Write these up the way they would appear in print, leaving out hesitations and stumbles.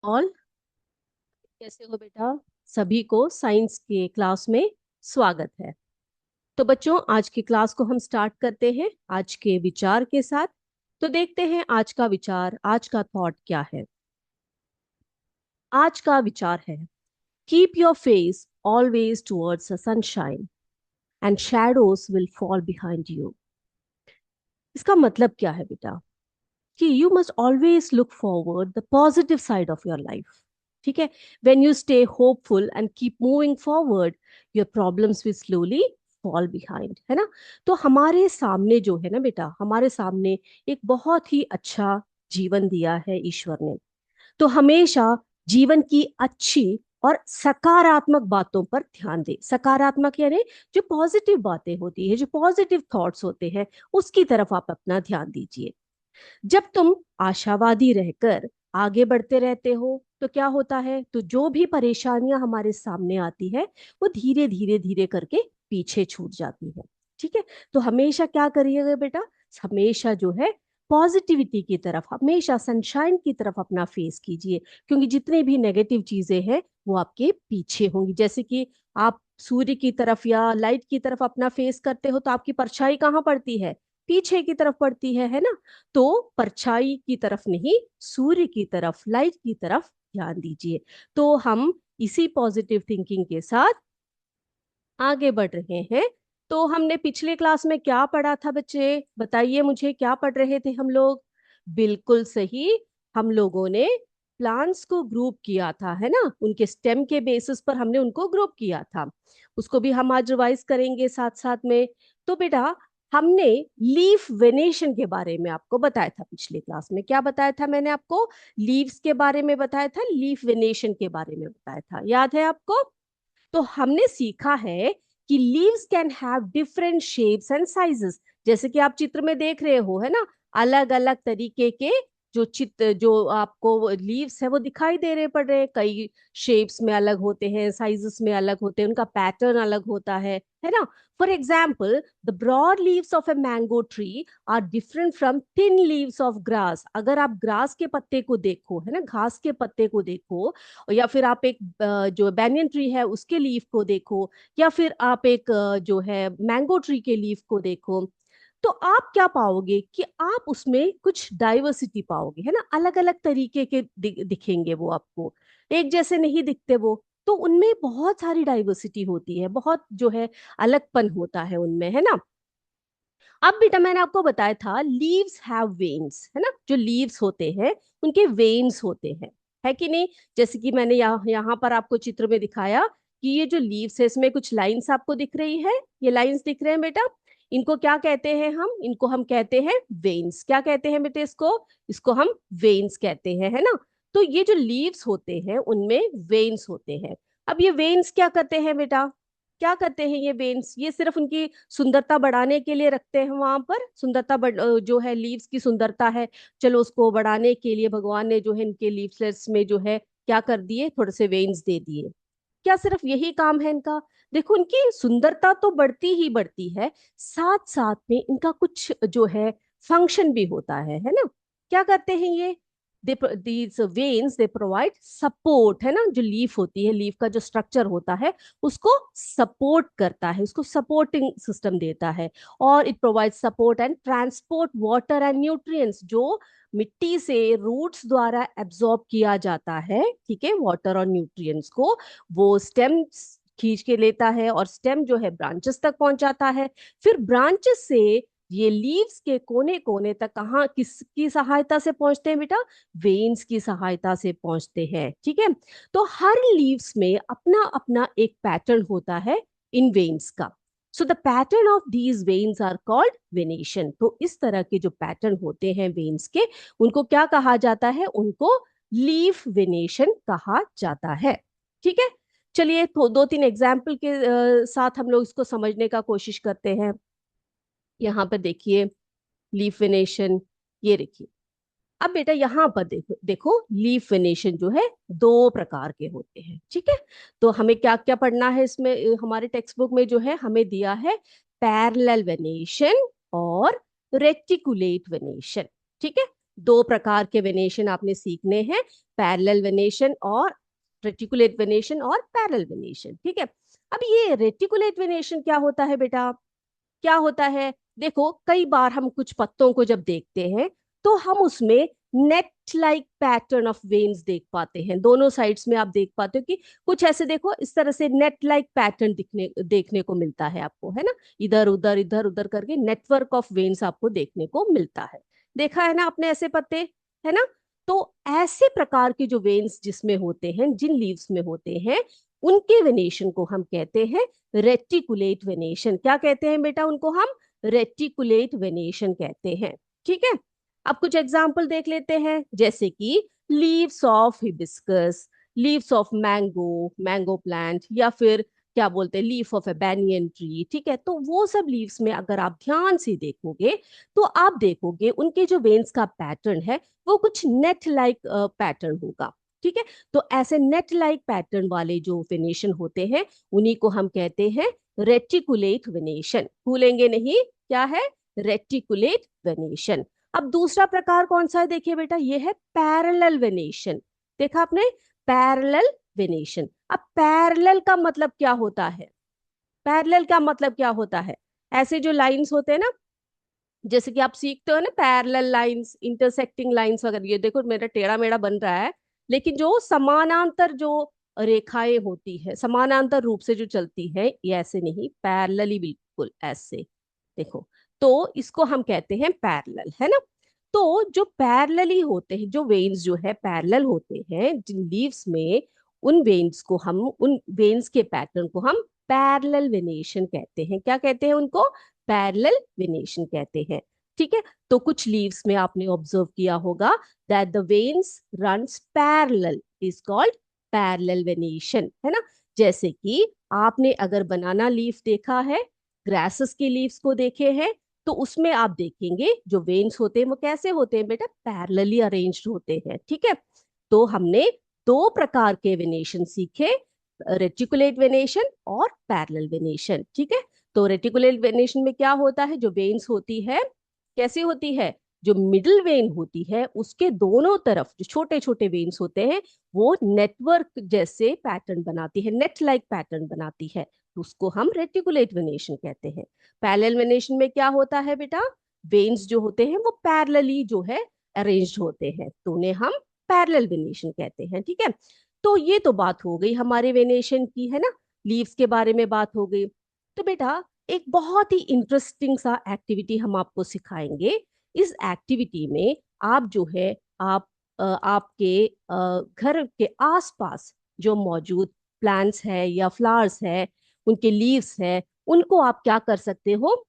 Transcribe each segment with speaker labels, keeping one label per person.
Speaker 1: All, कैसे हो बेटा? सभी को साइंस के क्लास में स्वागत है। तो बच्चों, आज की क्लास को हम स्टार्ट करते हैं आज के विचार के साथ। तो देखते हैं आज का विचार, आज का थॉट क्या है। आज का विचार है, keep your face always towards the sunshine and shadows will fall behind you. इसका मतलब क्या है बेटा? कि you must always look forward the positive side of your life. ठीक है, when you stay hopeful and keep moving forward, your problems will slowly fall behind, है ना। तो हमारे सामने जो है ना बेटा, हमारे सामने एक बहुत ही अच्छा जीवन दिया है ईश्वर ने। तो हमेशा जीवन की अच्छी और सकारात्मक बातों पर ध्यान दे। सकारात्मक यानी जो पॉजिटिव बातें होती है, जो पॉजिटिव थॉट्स होते हैं, उसकी तरफ आप अपना ध्यान दीजिए। जब तुम आशावादी रहकर आगे बढ़ते रहते हो तो क्या होता है, तो जो भी परेशानियां हमारे सामने आती है वो धीरे धीरे धीरे करके पीछे छूट जाती है। ठीक है, तो हमेशा क्या करिएगा बेटा, हमेशा जो है पॉजिटिविटी की तरफ, हमेशा सनशाइन की तरफ अपना फेस कीजिए। क्योंकि जितनी भी नेगेटिव चीजें हैं वो आपके पीछे होंगी। जैसे कि आप सूर्य की तरफ या लाइट की तरफ अपना फेस करते हो तो आपकी परछाई कहाँ पड़ती है? पीछे की तरफ पड़ती है ना। तो परछाई की तरफ नहीं, सूर्य की तरफ, लाइट की तरफ ध्यान दीजिए। तो हम इसी पॉजिटिव थिंकिंग के साथ आगे बढ़ रहे हैं। तो हमने पिछले क्लास में क्या पढ़ा था बच्चे? बताइए मुझे, क्या पढ़ रहे थे हम लोग? बिल्कुल सही, हम लोगों ने प्लांट्स को ग्रुप किया था, है ना। उनके स्टेम के बेसिस पर हमने उनको ग्रुप किया था। उसको भी हम आज रिवाइज करेंगे साथ साथ में। तो बेटा, हमने लीफ वेनेशन के बारे में आपको बताया था पिछले क्लास में। क्या बताया था मैंने आपको? लीव्स के बारे में बताया था, लीफ वेनेशन के बारे में बताया था, याद है आपको? तो हमने सीखा है कि leaves can have different shapes and sizes. जैसे कि आप चित्र में देख रहे हो, है ना, अलग अलग तरीके के जो चित्र, जो आपको लीव्स है वो दिखाई दे रहे पड़ रहे हैं। कई शेप्स में अलग होते हैं, साइजेस में अलग होते हैं, उनका पैटर्न अलग होता है ना। For example, the broad leaves of a mango tree are different from thin leaves of grass. अगर आप ग्रास के पत्ते को देखो, है ना, घास के पत्ते को देखो, या फिर आप एक जो बैनियन ट्री है उसके लीफ को देखो, या फिर आप एक जो है मैंगो ट्री के लीफ को देखो, तो आप क्या पाओगे कि आप उसमें कुछ डाइवर्सिटी पाओगे, है ना। अलग अलग तरीके के दिखेंगे वो आपको, एक जैसे नहीं दिखते वो। तो उनमें बहुत सारी डाइवर्सिटी होती है, बहुत जो है अलगपन होता है उनमें, है ना। अब बेटा, मैंने आपको बताया था लीव्स हैव वेन्स, है ना। जो लीव्स होते हैं उनके वेन्स होते हैं, है कि नहीं? जैसे कि मैंने यहाँ पर आपको चित्र में दिखाया कि ये जो लीव्स है इसमें कुछ लाइंस आपको दिख रही है, ये लाइंस दिख रहे हैं बेटा। इनको क्या कहते हैं हम? इनको हम कहते हैं वेन्स। क्या कहते हैं बेटे इसको? इसको हम वेन्स कहते हैं, है ना। तो ये जो लीव्स होते हैं उनमें वेन्स होते हैं। अब ये वेन्स क्या करते हैं बेटा? क्या करते हैं ये वेन्स? ये सिर्फ उनकी सुंदरता बढ़ाने के लिए रखते हैं वहां पर। जो है लीव्स की सुंदरता है, चलो उसको बढ़ाने के लिए भगवान ने जो है इनके लीफलेट्स में जो है क्या कर दिए, थोड़े से वेन्स दे दिए। क्या सिर्फ यही काम है इनका? देखो, इनकी सुंदरता तो बढ़ती ही बढ़ती है, साथ साथ में इनका कुछ जो है फंक्शन भी होता है ना। क्या करते हैं ये? These veins they provide support, है ना। जो लीफ होती है, लीफ का जो स्ट्रक्चर होता है उसको सपोर्ट करता है, उसको सपोर्टिंग सिस्टम देता है। और it provide support and transport water and nutrients, जो मिट्टी से रूट्स द्वारा एब्जॉर्ब किया जाता है, ठीक है, वाटर और न्यूट्रिएंट्स को वो स्टेम खींच के लेता है, और स्टेम जो है ब्रांचेस तक पहुंचाता है। फिर ब्रांचेस से ये लीव्स के कोने कोने तक कहाँ, किसकी सहायता से पहुंचते हैं बेटा? वेन्स की सहायता से पहुंचते हैं, ठीक है। तो हर लीव्स में अपना अपना एक पैटर्न होता है इन वेन्स का। So the pattern of these veins are called venation. तो इस तरह के जो पैटर्न होते हैं वेन्स के, उनको क्या कहा जाता है? उनको लीफ वेनेशन कहा जाता है, ठीक है। चलिए, तो दो तीन एग्जाम्पल के साथ हम लोग इसको समझने का कोशिश करते हैं। यहाँ पर देखिए लीफ वेनेशन, ये देखिए। अब बेटा यहाँ पर देखो देखो, लीफ वेनेशन जो है दो प्रकार के होते हैं, ठीक है। तो हमें क्या क्या पढ़ना है इसमें? हमारे टेक्स्ट बुक में जो है हमें दिया है पैरेलल वेनेशन और रेटिकुलेट वेनेशन, ठीक है। दो प्रकार के वेनेशन आपने सीखने हैं, पैरेलल वेनेशन और रेटिकुलेट वेनेशन और पैरेलल वेनेशन। ठीक है, अब ये रेटिकुलेट वेनेशन क्या होता है बेटा? क्या होता है? देखो, कई बार हम कुछ पत्तों को जब देखते हैं तो हम उसमें net like pattern of veins देख पाते हैं। दोनों साइड्स में आप देख पाते हो कि कुछ ऐसे, देखो इस तरह से नेट लाइक पैटर्न दिखने देखने को मिलता है आपको, है ना? इधर उधर करके नेटवर्क ऑफ वेन्स आपको देखने को मिलता है। देखा है ना आपने ऐसे पत्ते, है ना? तो ऐसे प्रकार के जो वेन्स जिसमें होते हैं, जिन लीव्स में होते हैं, उनके वेनेशन को हम कहते हैं रेटिकुलेट वेनेशन। क्या कहते हैं बेटा उनको? हम रेटिकुलेट वेनेशन कहते हैं। ठीक है, अब कुछ एग्जाम्पल देख लेते हैं, जैसे कि leaves of hibiscus, leaves of mango, mango plant, या फिर क्या बोलते हैं, leaf of A banyan tree. ठीक है, तो वो सब लीव्स में अगर आप ध्यान से देखोगे तो आप देखोगे उनके जो वेन्स का पैटर्न है वो कुछ नेट लाइक पैटर्न होगा। ठीक है, तो ऐसे नेट लाइक पैटर्न वाले जो वेनेशन होते हैं उन्हीं को हम कहते हैं रेटिकुलेट वेनेशन। भूलेंगे नहीं, क्या है? Reticulate venation. अब दूसरा प्रकार कौन सा है? देखिए बेटा, ये है पैरेलल वेनेशन। देखा आपने? Parallel venation. अब पैरेलल का मतलब क्या होता है? पैरेलल का मतलब क्या होता है? ऐसे जो लाइंस होते हैं ना, जैसे कि आप सीखते हो ना, पैरेलल लाइंस, इंटरसेक्टिंग लाइंस वगैरह, ये देखो मेरा टेढ़ा मेढ़ा बन रहा है, लेकिन जो समानांतर जो रेखाएं होती है, समानांतर रूप से जो चलती है, ये ऐसे नहीं, पैरेलली, बिल्कुल ऐसे। देखो, तो इसको हम कहते हैं पैरेलल, है ना? तो जो पैरेलली होते हैं, जो वेन्स जो है पैरेलल होते हैं जिन लीव्स में, उन वेन्स को हम, उन वेन्स के पैटर्न को हम पैरेलल वेनेशन कहते हैं। क्या कहते हैं उनको? पैरेलल वेनेशन कहते हैं। ठीक है, तो कुछ लीव्स में आपने ऑब्जर्व किया होगा that the veins runs parallel, is called parallel venation, है ना? जैसे कि आपने अगर बनाना लीफ देखा है, ग्रासेस के लीव्स को देखे हैं, तो उसमें आप देखेंगे जो वेन्स होते हैं वो कैसे होते हैं बेटा? पैरेलली अरेंज्ड होते हैं। ठीक है, तो हमने दो प्रकार के वेनेशन सीखे, रेटिकुलेट वेनेशन और पैरेलल वेनेशन। ठीक है, तो रेटिकुलेट वेनेशन में क्या होता है? जो वेन्स होती है कैसी होती है? जो मिडिल वेन होती है उसके दोनों तरफ जो छोटे छोटे वेन्स होते हैं वो नेटवर्क जैसे पैटर्न बनाती है, नेट लाइक पैटर्न बनाती है, तो उसको हम रेटिकुलेट वेनेशन कहते हैं। पैरेलल वेनेशन में क्या होता है बेटा? वेन्स जो होते हैं वो पैरेलली जो है अरेंज्ड होते हैं, तो उन्हें हम पैरेलल वेनेशन कहते हैं। ठीक है, तो ये तो बात हो गई हमारे वेनेशन की, है ना? लीव्स के बारे में बात हो गई। तो बेटा एक बहुत ही इंटरेस्टिंग सा एक्टिविटी हम आपको सिखाएंगे। इस एक्टिविटी में आप जो है, आप आपके घर के आसपास जो मौजूद प्लांट्स है या फ्लावर्स है, उनके लीव्स है, उनको आप क्या कर सकते हो?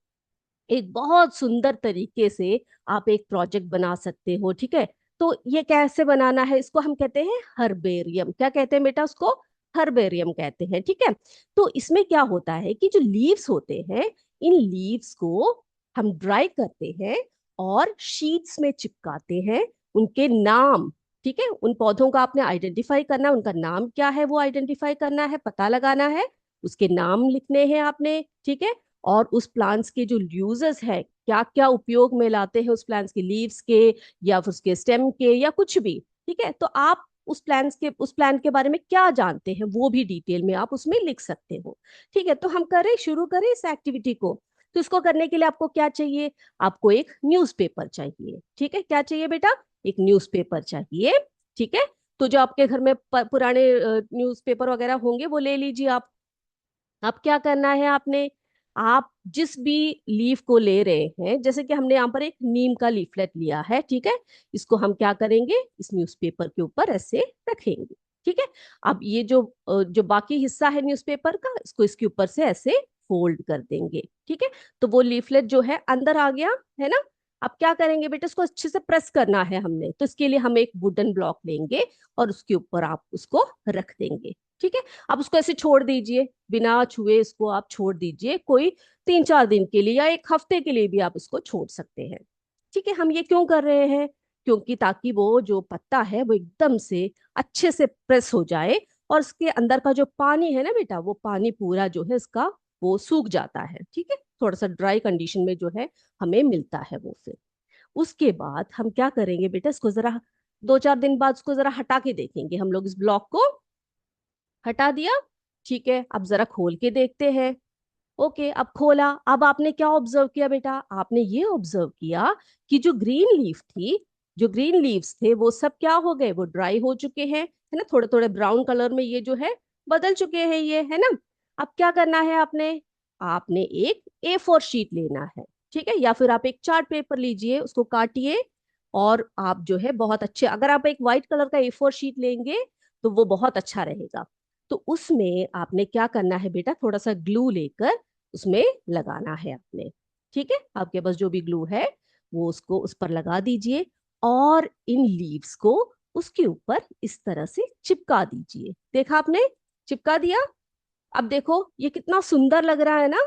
Speaker 1: एक बहुत सुंदर तरीके से आप एक प्रोजेक्ट बना सकते हो। ठीक है, तो ये कैसे बनाना है? इसको हम कहते हैं हर्बेरियम। क्या कहते हैं बेटा उसको? हर्बेरियम कहते हैं। ठीक है, तो इसमें क्या होता है कि जो लीव्स होते हैं, इन लीव्स को हम ड्राई करते हैं और शीट्स में चिपकाते हैं उनके नाम। ठीक है, उन पौधों का आपने आइडेंटिफाई करना है, उनका नाम क्या है वो आइडेंटिफाई करना है, पता लगाना है, उसके नाम लिखने हैं आपने। ठीक है, और उस प्लांट्स के जो यूजेस है, क्या क्या उपयोग में लाते हैं उस प्लांट्स के लीव्स के या फिर उसके स्टेम के या कुछ भी। ठीक है, तो आप उस प्लांट के बारे में क्या जानते हैं वो भी डिटेल में आप उसमें लिख सकते हो। ठीक है, तो हम करें, शुरू करें इस एक्टिविटी को। तो इसको करने के लिए आपको क्या चाहिए? आपको एक न्यूज़पेपर चाहिए। ठीक है, क्या चाहिए बेटा? एक न्यूज़पेपर चाहिए। ठीक है, तो जो आपके घर में पुराने न्यूज़पेपर वगैरह होंगे वो ले लीजिए आप। अब क्या करना है आपने? आप जिस भी लीफ को ले रहे हैं, जैसे कि हमने यहाँ पर एक नीम का लीफलेट लिया है, ठीक है, इसको हम क्या करेंगे? इस न्यूज़पेपर के ऊपर ऐसे रखेंगे। ठीक है, अब ये जो बाकी हिस्सा है न्यूज़पेपर का, इसको इसके ऊपर से ऐसे फोल्ड कर देंगे। ठीक है, तो वो लीफलेट जो है अंदर आ गया, है ना? अब क्या करेंगे बेटा? इसको अच्छे से प्रेस करना है हमने, तो इसके लिए हम एक वुडन ब्लॉक लेंगे और उसके ऊपर आप उसको रख देंगे। ठीक है, अब उसको ऐसे छोड़ दीजिए, बिना छुए इसको आप छोड़ दीजिए, कोई 3-4 दिन के लिए या एक हफ्ते के लिए भी आप इसको छोड़ सकते हैं। ठीक है, हम ये क्यों कर रहे हैं? क्योंकि ताकि वो जो पत्ता है वो एकदम से अच्छे से प्रेस हो जाए और उसके अंदर का जो पानी है ना बेटा, वो पानी पूरा जो है इसका वो सूख जाता है। ठीक है, थोड़ा सा ड्राई कंडीशन में जो है हमें मिलता है वो। फिर उसके बाद हम क्या करेंगे बेटा? इसको जरा 2-4 दिन बाद उसको जरा हटा के देखेंगे हम लोग, इस ब्लॉक को हटा दिया। ठीक है, अब जरा खोल के देखते हैं। ओके, अब खोला। अब आपने क्या ऑब्जर्व किया बेटा? आपने ये ऑब्जर्व किया कि जो ग्रीन लीफ थी, जो ग्रीन लीव्स थे, वो सब क्या हो गए? वो ड्राई हो चुके हैं, है ना, थोड़े थोड़े ब्राउन कलर में ये जो है बदल चुके हैं, ये है ना। अब क्या करना है आपने? आपने एक A4 शीट लेना है, ठीक है, या फिर आप एक चार्ट पेपर लीजिए, उसको काटिए, और आप जो है बहुत अच्छे, अगर आप एक व्हाइट कलर का A4 शीट लेंगे तो वो बहुत अच्छा रहेगा। तो उसमें आपने क्या करना है बेटा? थोड़ा सा ग्लू लेकर उसमें लगाना है आपने। ठीक है, आपके पास जो भी ग्लू है वो उसको उस पर लगा दीजिए, और इन लीव्स को उसके ऊपर इस तरह से चिपका दीजिए। देखा आपने? चिपका दिया। अब देखो ये कितना सुंदर लग रहा है ना।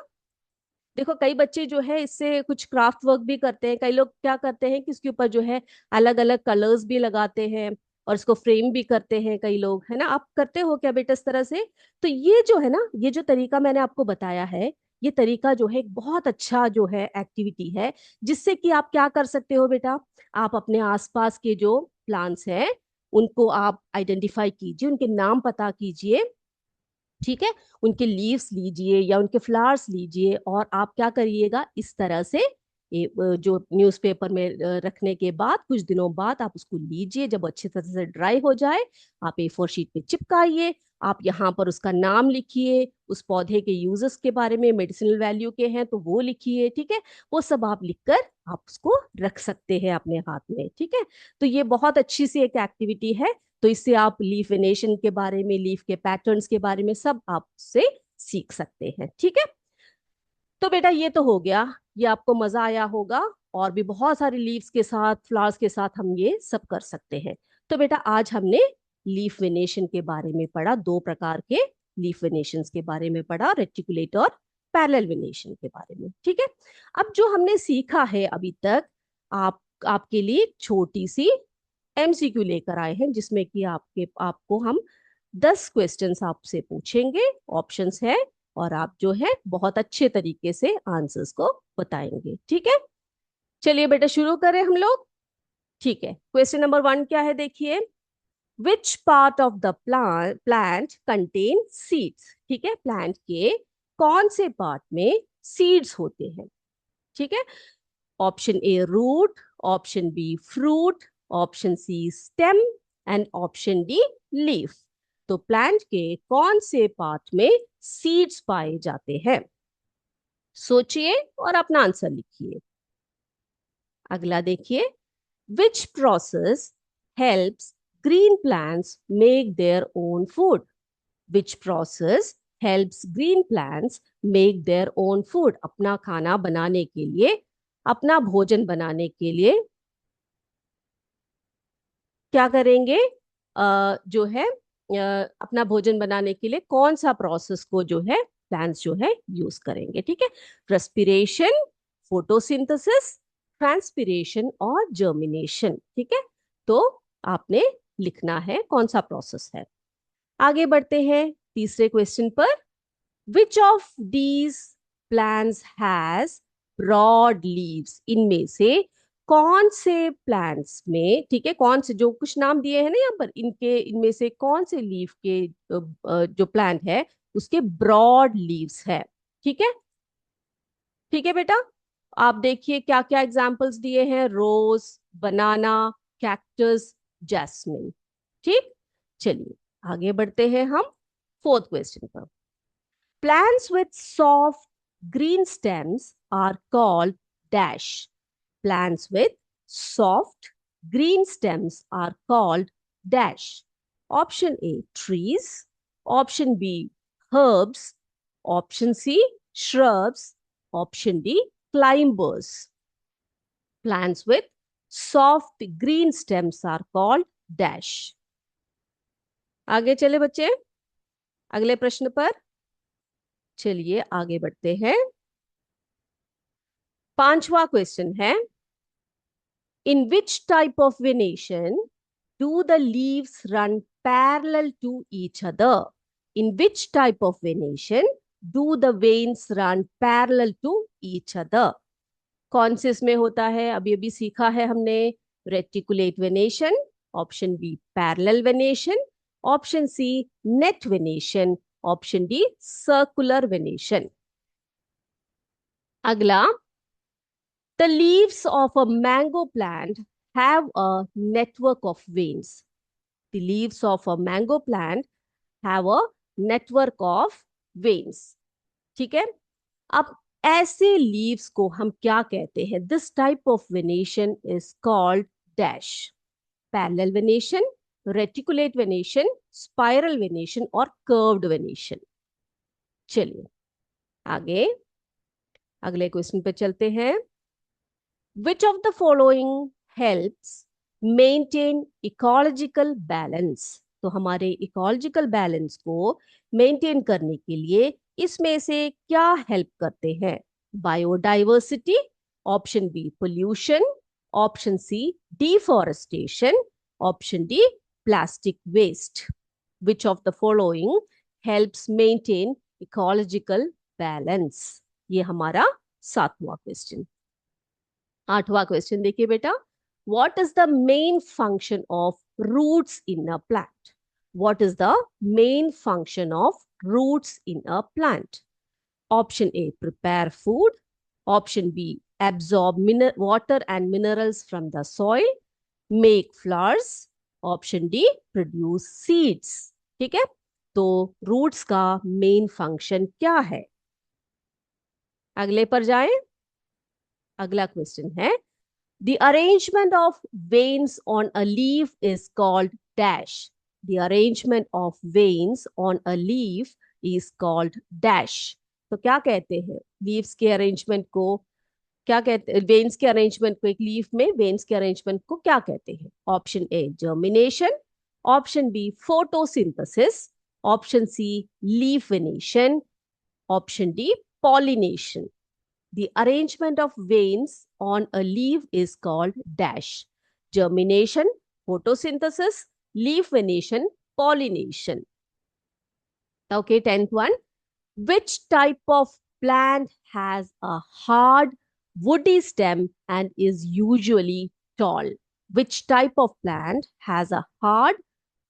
Speaker 1: देखो कई बच्चे जो है इससे कुछ क्राफ्ट वर्क भी करते हैं, कई लोग क्या करते हैं कि इसके ऊपर जो है अलग अलग कलर्स भी लगाते हैं, और इसको फ्रेम भी करते हैं कई लोग, है ना। आप करते हो क्या बेटा इस तरह से? तो ये जो है ना, ये जो तरीका मैंने आपको बताया है, ये तरीका जो है एक बहुत अच्छा जो है एक्टिविटी है, जिससे कि आप क्या कर सकते हो बेटा? आप अपने आसपास के जो प्लांट्स हैं उनको आप आइडेंटिफाई कीजिए, उनके नाम पता कीजिए, ठीक है, उनके लीव्स लीजिए या उनके फ्लावर्स लीजिए, और आप क्या करिएगा इस तरह से, जो न्यूज़पेपर में रखने के बाद कुछ दिनों बाद आप उसको लीजिए, जब अच्छी तरह से ड्राई हो जाए आप A4 शीट पे चिपकाइए। आप यहाँ पर उसका नाम लिखिए, उस पौधे के यूजेस के बारे में, मेडिसिनल वैल्यू के हैं तो वो लिखिए, ठीक है। वो सब आप लिखकर आप उसको रख सकते हैं अपने हाथ में, ठीक है। तो ये बहुत अच्छी सी एक एक्टिविटी है। तो इससे आप लीफ वेनेशन के बारे में, लीफ के पैटर्न्स के बारे में सब आप उससे सीख सकते हैं, ठीक है। तो बेटा ये तो हो गया, ये आपको मजा आया होगा। और भी बहुत सारे लीव्स के साथ, फ्लावर्स के साथ हम ये सब कर सकते हैं। तो बेटा आज हमने लीफ वेनेशन के बारे में पढ़ा, दो प्रकार के लीफ वेनेशन के बारे में पढ़ा, रेटिकुलेट और पैरेलल वेनेशन के बारे में, ठीक है। अब जो हमने सीखा है अभी तक, आप आपके लिए एक छोटी सी MCQ लेकर आए हैं, जिसमें कि आपको हम 10 क्वेश्चंस आपसे पूछेंगे, ऑप्शंस है, और आप जो है बहुत अच्छे तरीके से आंसर्स को बताएंगे, ठीक है। चलिए बेटा शुरू करें हम लोग। ठीक है, क्वेश्चन नंबर 1 क्या है देखिए। Which part of the plant contain seeds? ठीक है, प्लांट के कौन से पार्ट में सीड्स होते हैं? ठीक है, option A root, option B fruit, option C stem, and option D leaf. तो प्लांट के कौन से पार्ट में सीड्स पाए जाते हैं? सोचिए और अपना आंसर लिखिए। अगला देखिए, which process helps green plants make their own food? Which process helps green plants make their own food? अपना खाना बनाने के लिए, अपना भोजन बनाने के लिए क्या करेंगे? जो है अपना भोजन बनाने के लिए कौन सा प्रोसेस को जो है प्लांट्स जो है यूज करेंगे? ठीक है, रेस्पिरेशन, फोटोसिंथेसिस, ट्रांसपिरेशन और जर्मिनेशन, ठीक है। तो आपने लिखना है कौन सा प्रोसेस है। आगे बढ़ते हैं तीसरे क्वेश्चन पर। Which of these plants has broad leaves? इनमें से कौन से प्लांट्स में, ठीक है, कौन से, जो कुछ नाम दिए हैं ना यहाँ पर, इनके इनमें से कौन से लीफ के जो प्लांट है उसके ब्रॉड लीव्स है? ठीक है, ठीक है बेटा। आप देखिए क्या क्या एग्जाम्पल्स दिए हैं, रोज, बनाना, कैक्टस, जैस्मिन, ठीक। चलिए आगे बढ़ते हैं हम फोर्थ क्वेश्चन पर। Plants with soft green stems are called dash. Plants with soft green stems are called dash. Option A, trees. Option B, herbs. Option C, shrubs. Option D, climbers. Plants with soft green stems are called dash. आगे चले बच्चे अगले प्रश्न पर। चलिए आगे बढ़ते हैं। पांचवा क्वेश्चन है, in which type of venation do the leaves run parallel to each other? In which type of venation do the veins run parallel to each other? कौन से इसमें होता है? अभी अभी सीखा है हमने, reticulate venation, option B parallel venation, option C net venation, option D circular venation. अगला, the leaves of a mango plant have a network of veins. The leaves of a mango plant have a network of veins. ठीक है, अब ऐसे leaves को हम क्या कहते हैं? This type of venation is called dash, parallel venation, reticulate venation, spiral venation और कर्व्ड वेनेशन। चलिए आगे अगले क्वेश्चन पे चलते हैं। Which of the following helps maintain ecological balance? तो हमारे इकोलॉजिकल बैलेंस को मेंटेन करने के लिए इसमें से क्या हेल्प करते हैं? Biodiversity, option B pollution, option C deforestation, option D plastic waste. Which of the following helps maintain ecological balance? ये हमारा 7वां क्वेश्चन। 8वां क्वेश्चन देखिए बेटा, what is the main function of roots in a plant? What is the main function of roots in a plant? Option A prepare food, option B absorb water and minerals from the soil, make flowers, option D produce seeds. ठीक है, तो roots का main function क्या है? अगले पर जाएं। अगला क्वेश्चन है, the arrangement of veins on a leaf is called dash. The arrangement of veins on a leaf is called dash. तो क्या कहते हैं लीव्स के अरेंजमेंट को? क्या कहते हैं वेन्स के अरेंजमेंट को? एक लीफ में वेन्स के अरेंजमेंट को क्या कहते हैं? Option A germination, option B photosynthesis, option C leaf venation, option D pollination. The arrangement of veins on a leaf is called dash. Germination, photosynthesis, leaf venation, pollination. Okay, 10th one. Which type of plant has a hard woody stem and is usually tall? Which type of plant has a hard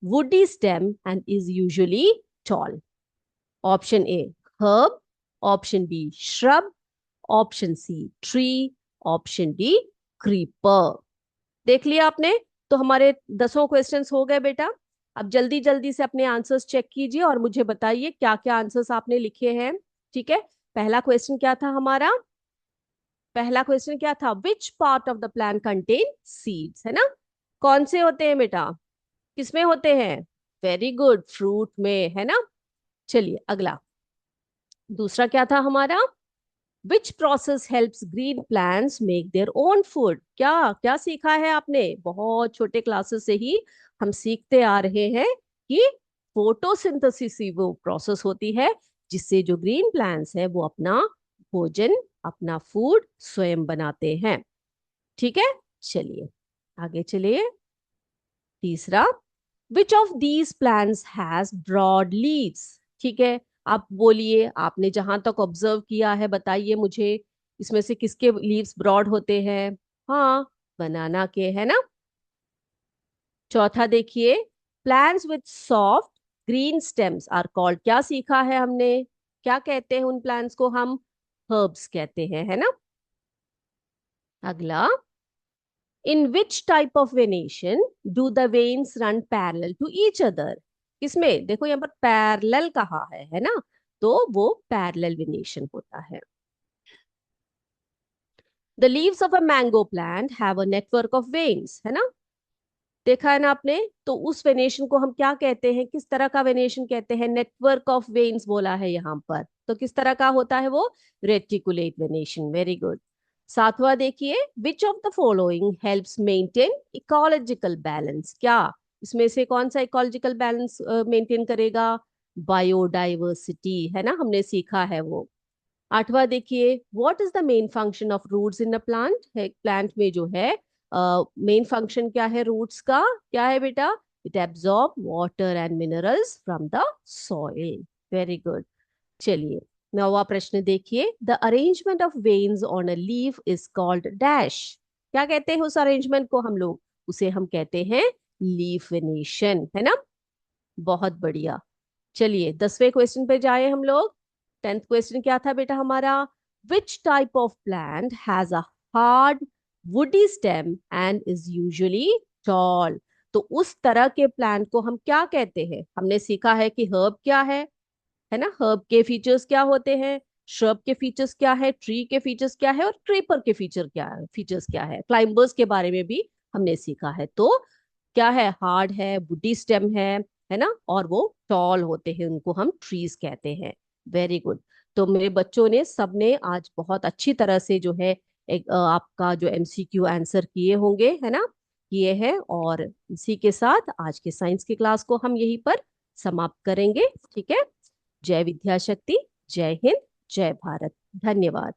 Speaker 1: woody stem and is usually tall? Option A herb, option B shrub, option C tree, option D creeper. देख लिया आपने? तो हमारे 10 questions हो गए बेटा। अब जल्दी जल्दी से अपने आंसर्स चेक कीजिए और मुझे बताइए क्या क्या आंसर्स आपने लिखे हैं। ठीक है, पहला क्वेश्चन क्या था हमारा? पहला क्वेश्चन क्या था? Which part of the plant contain seeds, है ना? कौन से होते हैं बेटा? किसमें होते हैं? वेरी गुड, फ्रूट में, है ना? चलिए अगला, दूसरा क्या था हमारा? Which process helps green plants make their own food? क्या क्या सीखा है आपने? बहुत छोटे क्लासेस से ही हम सीखते आ रहे हैं कि फोटोसिंथेसिस ही वो प्रोसेस होती है जिससे जो ग्रीन प्लांट्स हैं वो अपना भोजन, अपना फूड स्वयं बनाते हैं। ठीक है, चलिए आगे चलिए। तीसरा, which of these plants has broad leaves? ठीक है, आप बोलिए, आपने जहां तक ऑब्जर्व किया है बताइए मुझे, इसमें से किसके लीव्स ब्रॉड होते हैं? हाँ, बनाना के, है ना? चौथा देखिए, plants with soft green stems are called, क्या सीखा है हमने? क्या कहते हैं उन प्लांट्स को? हम हर्ब्स कहते हैं, है ना? अगला, in which type of venation do the veins run parallel to each other? किसमें? देखो यहाँ पर पैरेलल कहा है ना? तो वो पैरेलल वेनेशन होता है। The leaves of a mango plant have a network of veins, है ना? देखा है ना आपने? तो उस वेनेशन को हम क्या कहते हैं? किस तरह का वेनेशन कहते हैं? नेटवर्क ऑफ वेन्स बोला है यहाँ पर, तो किस तरह का होता है वो? Reticulate venation. Very good. 7वां देखिए, which of the following helps maintain ecological balance? क्या इसमें से कौन सा इकोलॉजिकल बैलेंस मेंटेन करेगा? बायोडाइवर्सिटी, है ना? हमने सीखा है वो। 8वां देखिए, what is the main function of roots in a plant? है प्लांट में जो है मेन फंक्शन क्या है रूट्स का? क्या है बेटा? It absorb water and minerals from the soil. Very good. चलिए 9वां प्रश्न देखिए, the arrangement of veins on a leaf is called dash. क्या कहते हैं उस अरेंजमेंट को हम लोग? उसे हम कहते हैं लीफिनेशन, है ना। बहुत बढ़िया। चलिए 10वें क्वेश्चन पे जाए हम लोग। 10th क्वेश्चन क्या था बेटा हमारा? Which type of plant has a hard woody stem and is usually tall? तो उस तरह के प्लांट को हम क्या कहते हैं? हमने सीखा है कि हर्ब क्या है ना, हर्ब के फीचर्स क्या होते हैं, श्रब के फीचर्स क्या है, ट्री के फीचर्स क्या है, और क्रीपर के फीचर्स क्या है, क्लाइंबर्स के बारे में भी हमने सीखा है। तो क्या है? हार्ड है, वुडी स्टेम है ना, और वो टॉल होते हैं, उनको हम ट्रीज कहते हैं। Very good. तो मेरे बच्चों ने सबने आज बहुत अच्छी तरह से जो है एक आपका जो एमसीक्यू आंसर किए होंगे, है ना, किए हैं। और इसी के साथ आज के साइंस की क्लास को हम यहीं पर समाप्त करेंगे। ठीक है। जय विद्या शक्ति, जय हिंद, जय भारत। धन्यवाद।